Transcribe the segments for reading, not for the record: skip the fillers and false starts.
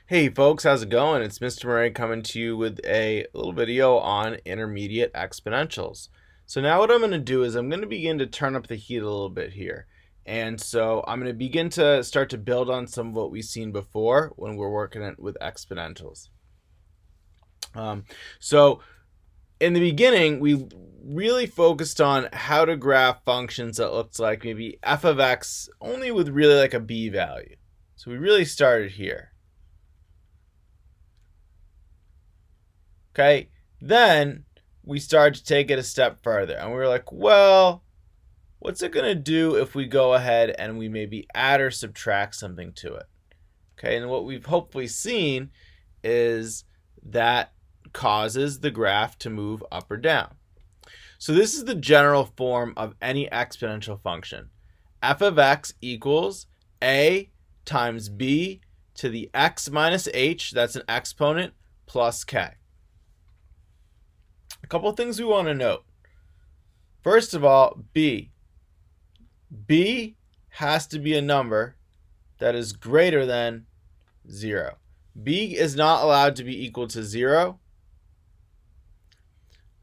Hey folks, how's it going? It's Mr. Murray coming to you with a little video on intermediate exponentials. So now what I'm going to do is I'm going to begin to turn up the heat a little bit here. And so I'm going to begin to start to build on some of what we've seen before when we're working with exponentials. So in the beginning, we really focused on how to graph functions that looks like maybe f of x only with really like a b value. So we really started here. Okay, then we started to take it a step further and we were like, well, what's it going to do if we go ahead and we maybe add or subtract something to it? Okay, and what we've hopefully seen is that causes the graph to move up or down. So this is the general form of any exponential function. F of x equals a times b to the x minus h, that's an exponent, plus k. A couple of things we want to note. First of all, b has to be a number that is greater than 0. b is not allowed to be equal to 0.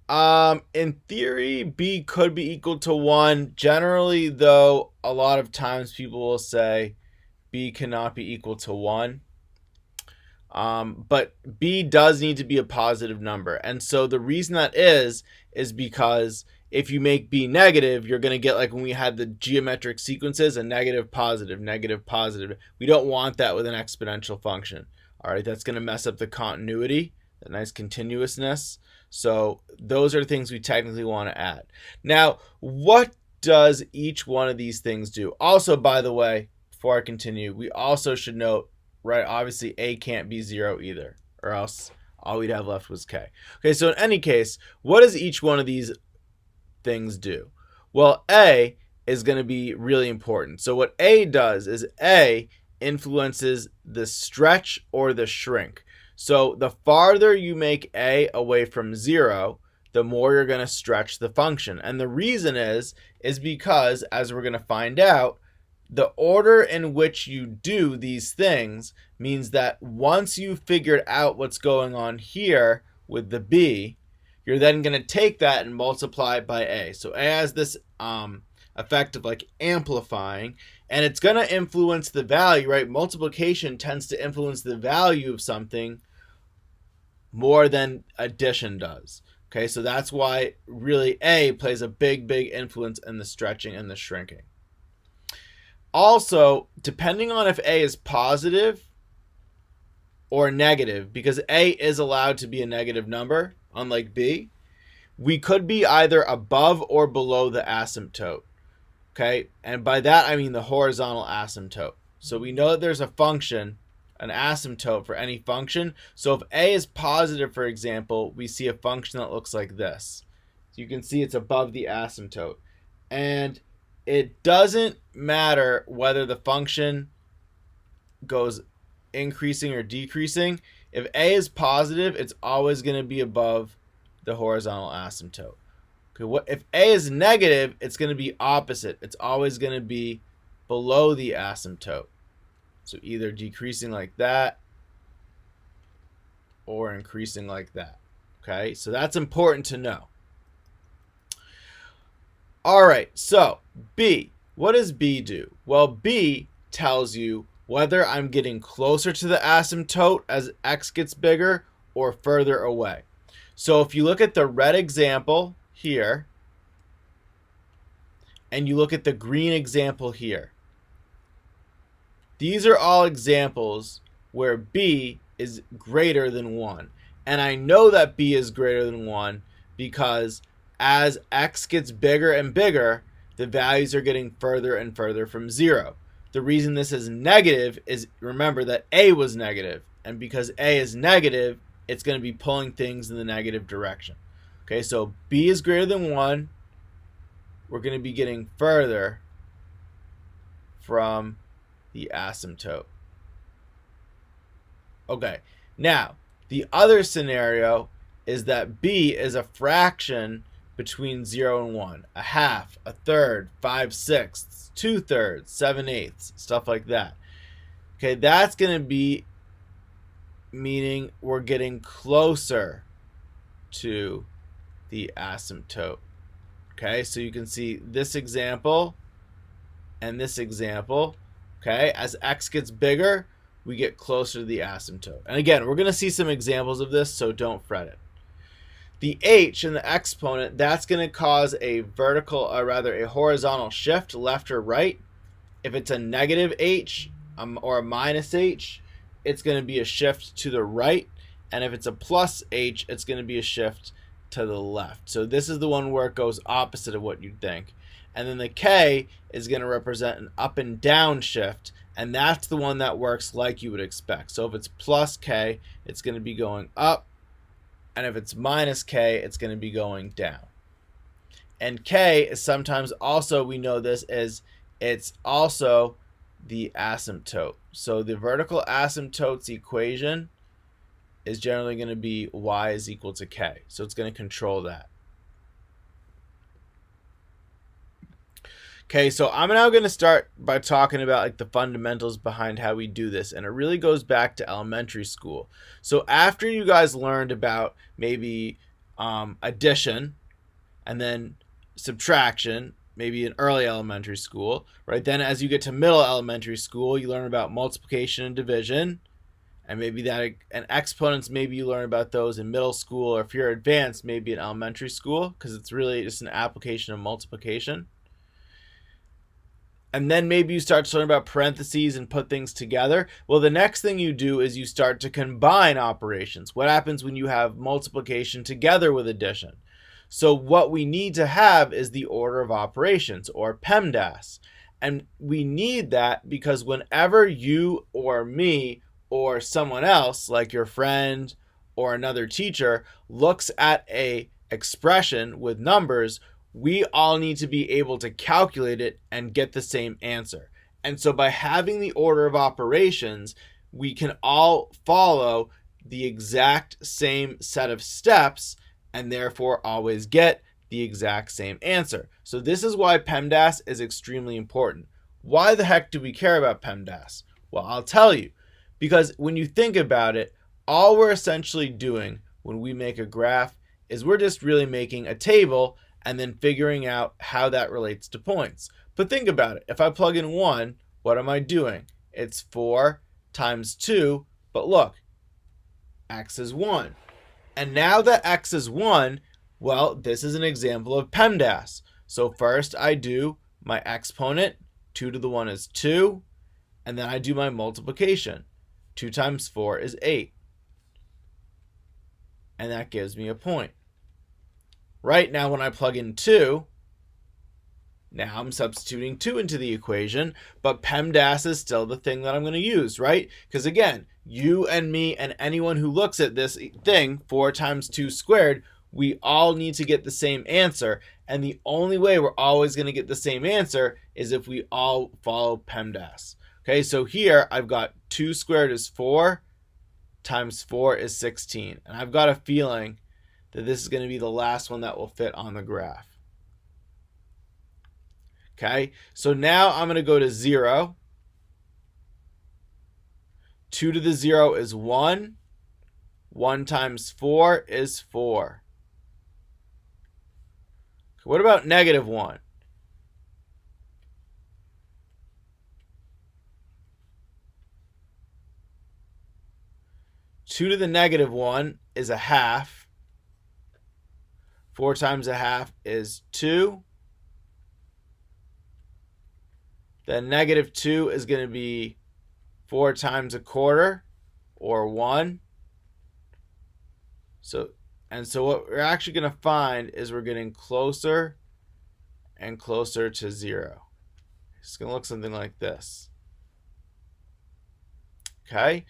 In theory, b could be equal to 1. Generally, though, a lot of times people will say b cannot be equal to 1. But b does need to be a positive number. And so the reason that is because if you make b negative, you're going to get, like when we had the geometric sequences, a negative, positive, negative, positive. We don't want that with an exponential function. All right, that's going to mess up the continuity, the nice continuousness. So those are things we technically want to add. Now, what does each one of these things do? Also, by the way, before I continue, we also should note, right, obviously a can't be 0 either, or else all we'd have left was k. Okay, so in any case, what does each one of these things do? Well, a is going to be really important. So what a does is a influences the stretch or the shrink. So the farther you make a away from 0, the more you're going to stretch the function. And the reason is because, as we're going to find out, the order in which you do these things means that once you've figured out what's going on here with the b, you're then going to take that and multiply it by a. So a has this effect of like amplifying, and it's going to influence the value, right? Multiplication tends to influence the value of something more than addition does. Okay, so that's why really a plays a big influence in the stretching and the shrinking. Also, depending on if a is positive or negative, because a is allowed to be a negative number, unlike b, we could be either above or below the asymptote. Okay, and by that I mean the horizontal asymptote. So we know that there's a function, an asymptote for any function. So if a is positive, for example, we see a function that looks like this. So you can see it's above the asymptote. And it doesn't matter whether the function goes increasing or decreasing. If a is positive, it's always going to be above the horizontal asymptote. Okay, if a is negative, it's going to be opposite. It's always going to be below the asymptote. So either decreasing like that or increasing like that. Okay, so that's important to know. All right, so b. What does b do? Well, b tells you whether I'm getting closer to the asymptote as x gets bigger or further away. So if you look at the red example here and you look at the green example here, these are all examples where b is greater than 1. And I know that b is greater than 1 because as x gets bigger and bigger, the values are getting further and further from 0. The reason this is negative is, remember that a was negative, and because a is negative, it's going to be pulling things in the negative direction. Okay, so b is greater than 1. We're going to be getting further from the asymptote. Okay, now the other scenario is that b is a fraction between 0 and 1, a half, a third, 5/6, 2/3, 7/8, stuff like that. Okay, that's going to be meaning we're getting closer to the asymptote. Okay, so you can see this example and this example. Okay, as x gets bigger, we get closer to the asymptote. And again, we're going to see some examples of this, so don't fret it. The h in the exponent, that's going to cause a vertical, or rather a horizontal shift left or right. If it's a negative h or a minus h, it's going to be a shift to the right. And if it's a plus h, it's going to be a shift to the left. So this is the one where it goes opposite of what you'd think. And then the k is going to represent an up and down shift, and that's the one that works like you would expect. So if it's plus k, it's going to be going up, and if it's minus k, it's going to be going down. And k is sometimes also, we know this, is it's also the asymptote. So the vertical asymptote's equation is generally going to be y is equal to k. So it's going to control that. Okay, so I'm now going to start by talking about like the fundamentals behind how we do this, and it really goes back to elementary school. So after you guys learned about maybe addition and then subtraction, maybe in early elementary school, right? Then as you get to middle elementary school, you learn about multiplication and division, and maybe that and exponents, maybe you learn about those in middle school, or if you're advanced, maybe in elementary school, because it's really just an application of multiplication. And then maybe you start to learn about parentheses and put things together. Well, the next thing you do is you start to combine operations. What happens when you have multiplication together with addition? So what we need to have is the order of operations, or PEMDAS. And we need that because whenever you or me or someone else, like your friend or another teacher, looks at a expression with numbers, we all need to be able to calculate it and get the same answer. And so by having the order of operations, we can all follow the exact same set of steps and therefore always get the exact same answer. So this is why PEMDAS is extremely important. Why the heck do we care about PEMDAS? Well, I'll tell you. Because when you think about it, all we're essentially doing when we make a graph is we're just really making a table and then figuring out how that relates to points. But think about it. If I plug in 1, what am I doing? It's 4 times 2, but look, x is 1. And now that x is 1, well, this is an example of PEMDAS. So first I do my exponent, 2 to the 1 is 2, and then I do my multiplication. 2 times 4 is 8. And that gives me a point. Right now, when I plug in 2, now I'm substituting 2 into the equation, but PEMDAS is still the thing that I'm going to use, right? Because again, you and me and anyone who looks at this thing, 4 times 2 squared, we all need to get the same answer. And the only way we're always going to get the same answer is if we all follow PEMDAS. Okay, so here I've got 2 squared is 4 times 4 is 16. And I've got a feeling that this is going to be the last one that will fit on the graph. Okay, so now I'm going to go to 0. 2 to the 0 is 1. 1 times 4 is 4. What about negative 1? Two to the negative 1 is a half. 4 times a half is 2. Then negative 2 is going to be 4 times a quarter, or 1. So what we're actually going to find is we're getting closer and closer to 0. It's going to look something like this. Okay?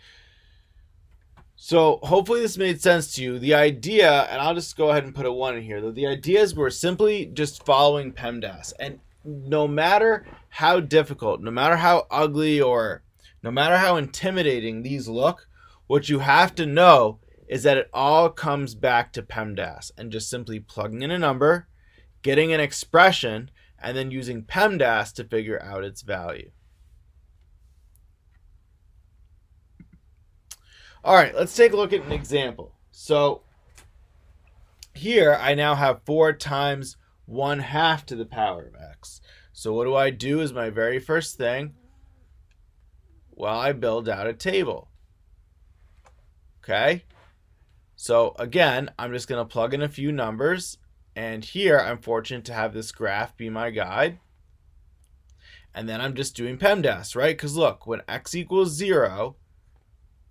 So hopefully this made sense to you. The idea, and I'll just go ahead and put a 1 in here, though the idea is we're simply just following PEMDAS. And no matter how difficult, no matter how ugly, or no matter how intimidating these look, what you have to know is that it all comes back to PEMDAS and just simply plugging in a number, getting an expression, and then using PEMDAS to figure out its value. All right, let's take a look at an example. So here I now have 4 times 1/2 to the power of x. So what do I do as my very first thing? Well, I build out a table. Okay? So again, I'm just going to plug in a few numbers. And here I'm fortunate to have this graph be my guide. And then I'm just doing PEMDAS, right? Because look, when x equals 0,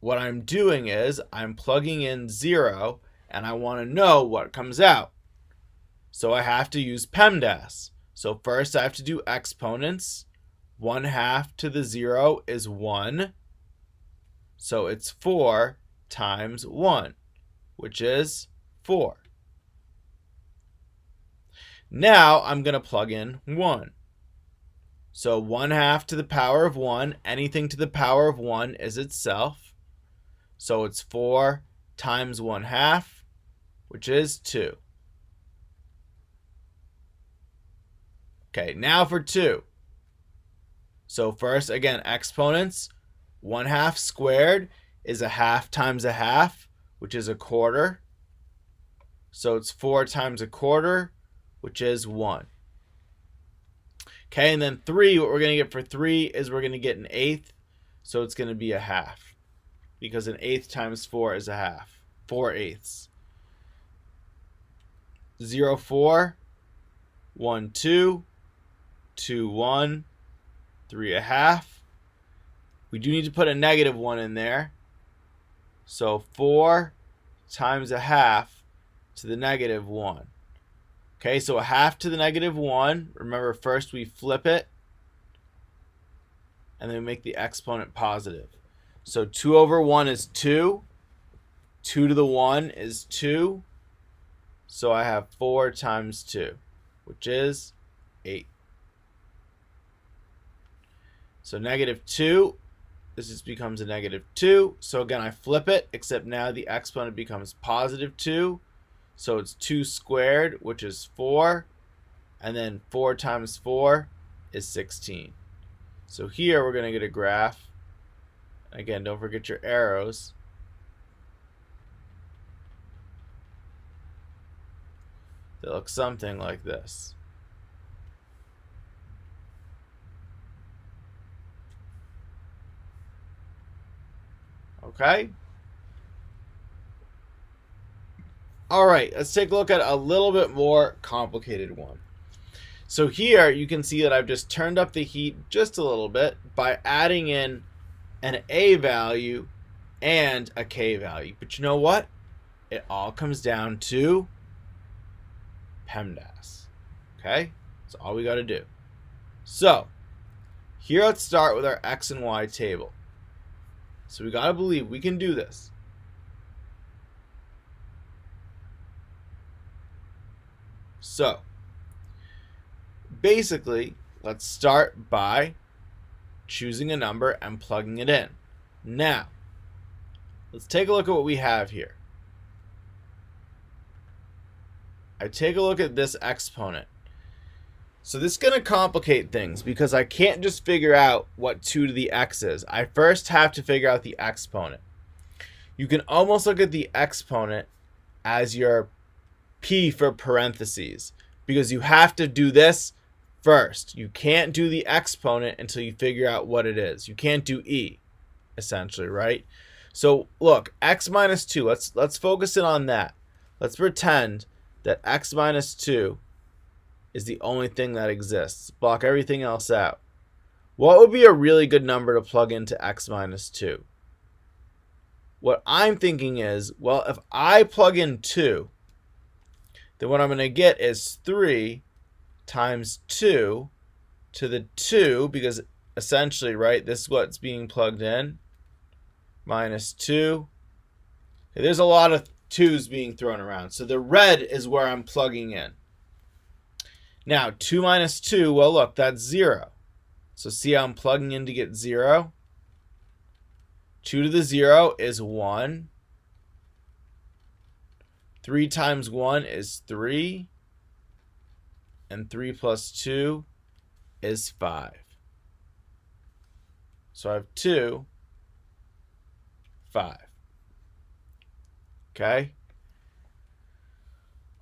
what I'm doing is I'm plugging in 0, and I want to know what comes out. So I have to use PEMDAS. So first I have to do exponents. 1/2 to the 0 is 1. So it's 4 times 1, which is 4. Now I'm going to plug in 1. So 1/2 to the power of 1, anything to the power of 1 is itself. So it's 4 times 1/2, which is 2. Okay, now for 2. So first, again, exponents. 1/2 squared is 1/2 times 1/2, which is 1/4. So it's 4 times 1/4, which is 1. Okay, and then 3, what we're going to get for 3 is we're going to get 1/8. So it's going to be 1/2. Because 1/8 times 4 is 1/2. 4/8. 0, 4. 1, 2. 2, 1. 3, 1/2. We do need to put a -1 in there. So 4 times 1/2 to the -1. Okay, so 1/2 to the -1. Remember, first we flip it, and then we make the exponent positive. So 2 over 1 is 2. 2 to the 1 is 2. So I have 4 times 2, which is 8. So -2, this just becomes a -2. So again, I flip it, except now the exponent becomes +2. So it's 2 squared, which is 4. And then 4 times 4 is 16. So here we're going to get a graph. Again, don't forget your arrows. They look something like this. Okay? All right, let's take a look at a little bit more complicated one. So here you can see that I've just turned up the heat just a little bit by adding in an A value and a K value. But you know what? It all comes down to PEMDAS. Okay? That's all we got to do. So here, let's start with our X and Y table. So we got to believe we can do this. So basically, let's start by choosing a number and plugging it in. Now, let's take a look at what we have here. I take a look at this exponent. So this is going to complicate things because I can't just figure out what 2 to the x is. I first have to figure out the exponent. You can almost look at the exponent as your P for parentheses because you have to do this first. You can't do the exponent until you figure out what it is. You can't do E, essentially, right? So look, x minus 2, let's focus in on that. Let's pretend that x minus 2 is the only thing that exists. Block everything else out. What would be a really good number to plug into x minus 2? What I'm thinking is, well, if I plug in 2, then what I'm going to get is 3 times 2 to the 2, because essentially, right, this is what's being plugged in, minus 2. Okay, there's a lot of 2's being thrown around. So the red is where I'm plugging in. Now, 2 minus 2, well, look, that's 0. So see how I'm plugging in to get 0? 2 to the 0 is 1. 3 times 1 is 3. And 3 plus 2 is 5. So I have 2, 5. Okay.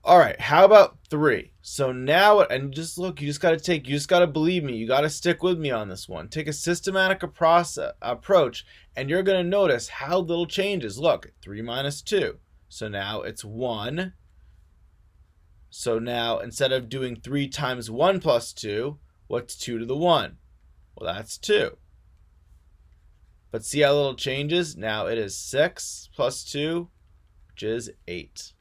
All right, how about 3? So now, and just look, you just got to believe me. You got to stick with me on this one. Take a systematic approach, and you're going to notice how little changes. Look, 3 minus 2. So now it's 1. So now, instead of doing 3 times 1 plus 2, what's 2 to the 1? Well, that's 2. But see how little changes? Now it is 6 plus 2, which is 8.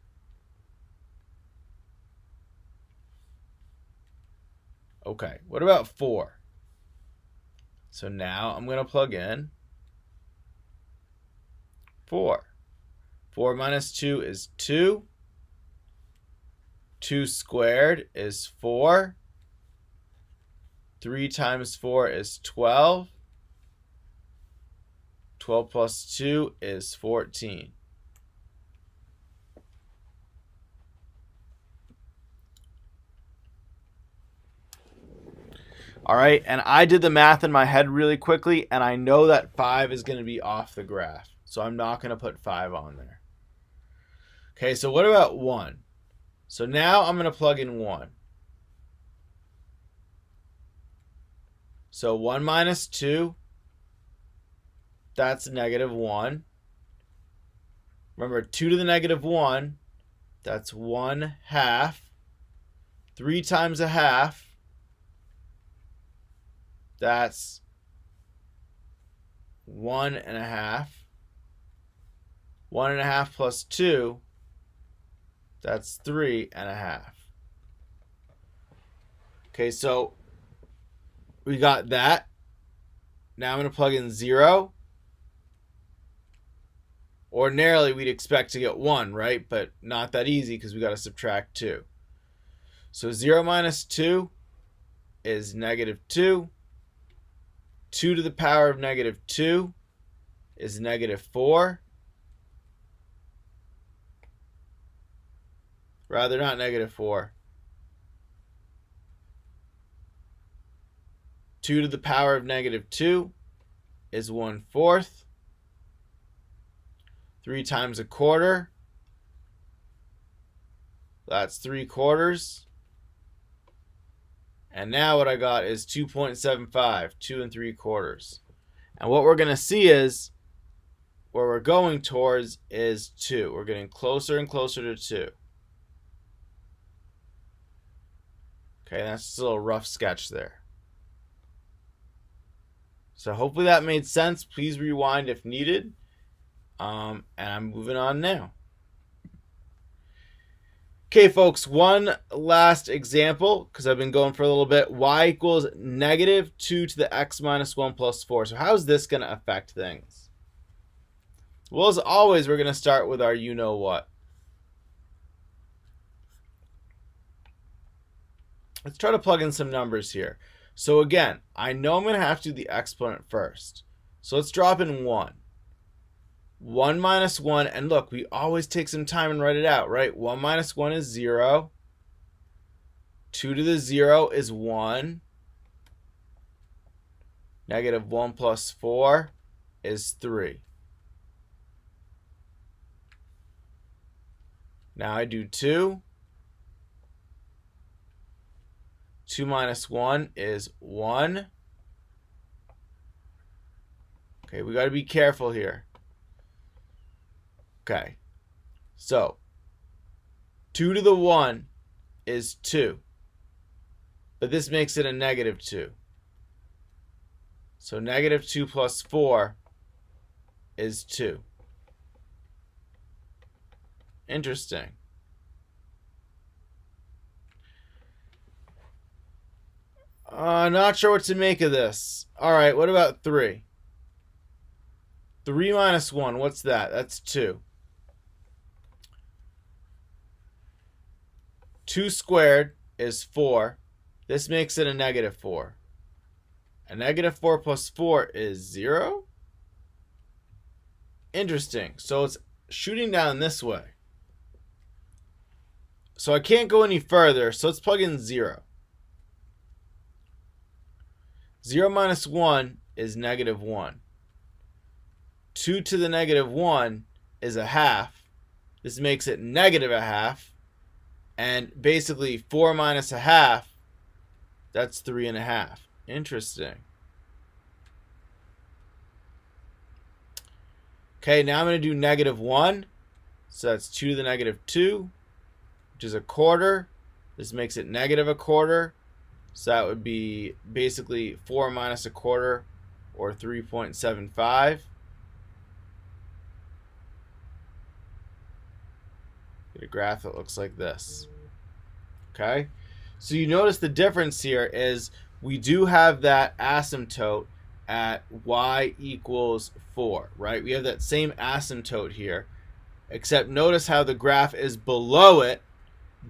Okay, what about 4? So now I'm going to plug in 4. 4 minus 2 is 2. 2 squared is 4. 3 times 4 is 12. 12 plus 2 is 14. All right, and I did the math in my head really quickly, and I know that 5 is going to be off the graph. So I'm not going to put 5 on there. Okay, so what about 1? So now I'm going to plug in 1. So 1 minus 2, that's negative 1. Remember, 2 to the negative 1, that's 1 half. 3 times a half, that's 1 and a half. 1 and a half plus 2, that's 3 and a half. Okay, so we got that. Now I'm going to plug in 0. Ordinarily, we'd expect to get 1, right? But not that easy because we got to subtract 2. So 0 minus 2 is negative 2. 2 to the power of negative 2 is negative 4. Rather, not negative 4. 2 to the power of negative 2 is 1/4. 3 times a quarter, that's 3/4. And now what I got is 2.75, 2 3/4. And what we're going to see is, where we're going towards is 2. We're getting closer and closer to 2. Okay, that's just a little rough sketch there. So hopefully that made sense. Please rewind if needed. And I'm moving on now. Okay, folks, one last example, because I've been going for a little bit. Y equals negative 2 to the x minus 1 plus 4. So how is this going to affect things? Well, as always, we're going to start with our you-know-what. Let's try to plug in some numbers here. So again, I know I'm going to have to do the exponent first. So let's drop in 1. 1 minus 1, and look, we always take some time and write it out, right? 1 minus 1 is 0. 2 to the 0 is 1. Negative 1 plus 4 is 3. Now I do 2. 2 minus 1 is 1. Okay, we got to be careful here. Okay, so 2 to the 1 is 2, but this makes it a negative 2. So negative 2 plus 4 is 2. Interesting. Not sure what to make of this. All right, what about 3? 3 minus 1, what's that? That's 2. 2 squared is 4. This makes it a negative 4. A negative 4 plus 4 is 0? Interesting. So it's shooting down this way. So I can't go any further, so let's plug in 0. 0 minus 1 is negative 1. 2 to the negative 1 is a half. This makes it negative a half. And basically 4 minus a half, that's 3.5. Interesting. Okay, now I'm going to do negative 1. So that's 2 to the negative 2, which is a quarter. This makes it negative a quarter. So that would be basically 4 minus a quarter, or 3.75. Get a graph that looks like this. Okay? So you notice the difference here is we do have that asymptote at y equals 4, right? We have that same asymptote here, except notice how the graph is below it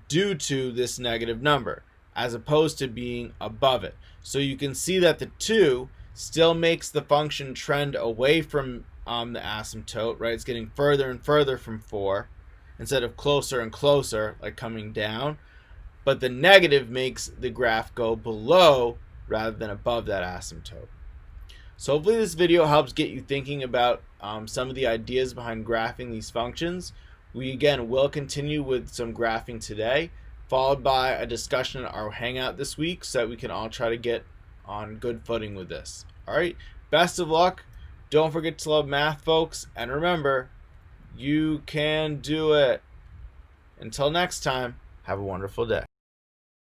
due to this negative number, as opposed to being above it. So you can see that the 2 still makes the function trend away from the asymptote, right? It's getting further and further from 4 instead of closer and closer, like coming down. But the negative makes the graph go below rather than above that asymptote. So hopefully this video helps get you thinking about some of the ideas behind graphing these functions. We again will continue with some graphing today, followed by a discussion at our hangout this week so that we can all try to get on good footing with this. All right, best of luck. Don't forget to love math, folks, and remember, you can do it. Until next time, have a wonderful day.